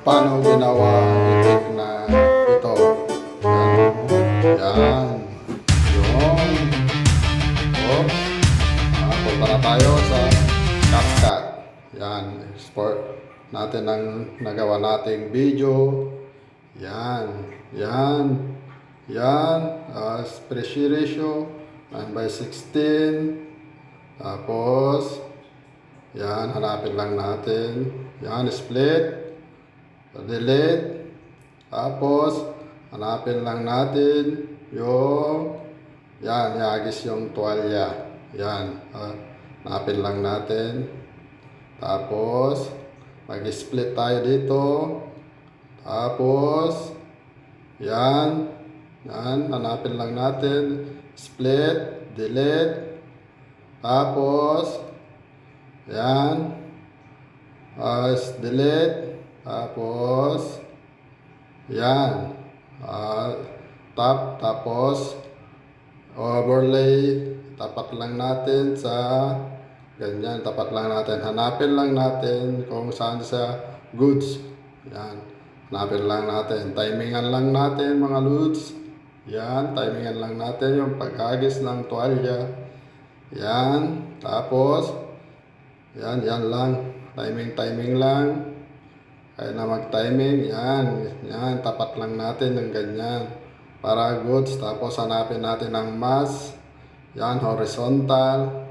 paano ginawa ang itik na ito. Yan. Yan. Yun. Oops. Punta na tayo sa CapCut. Yan. Export natin ang nagawa nating video. Yan. Yan. Yan. Aspect ratio 9:16. Tapos yan, hanapin lang natin. Yan, split. Delete. Tapos hanapin lang natin yung yan, ihagis yung tuwalya. Yan, hanapin lang natin. Tapos mag-split tayo dito. Tapos yan, yan, hanapin lang natin. Split, delete. Tapos yan, delete. Tapos yan, tapos overlay, tapat lang natin sa ganyan, tapat lang natin, hanapin lang natin kung saan sa goods. Yan, hanapin lang natin, timingan lang natin mga loads. Yan, timingan lang natin yung paghagis ng tuwalya. Yan, tapos yan, yan lang, timing lang. Kaya na mag-timing, yan, yan, tapat lang natin ng ganyan para goods. Tapos hanapin natin ang mass. Yan, horizontal.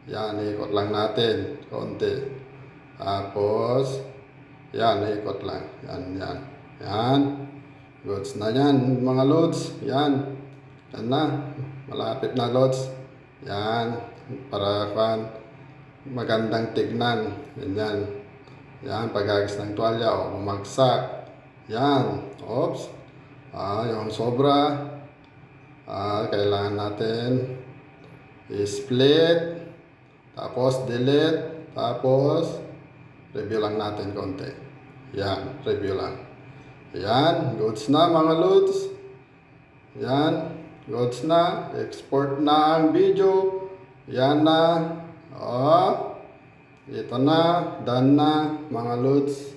Yan, ikot lang natin konti. Tapos yan, ikot lang. Yan, yan, yan. Goods na yan mga loads. Yan, yan na, malapit na loads. Yan, para magandang tignan. Yan. Yan, paghagis ng tuwalya o bumagsak. Yan. Oops. Yung sobra. Kailangan natin i-split. Tapos delete. Tapos review lang natin konti. Yan, review lang. Yan, goods na mga loads. Yan, goods na. Export na ang video. Yan na. Ito na, done na mga loads.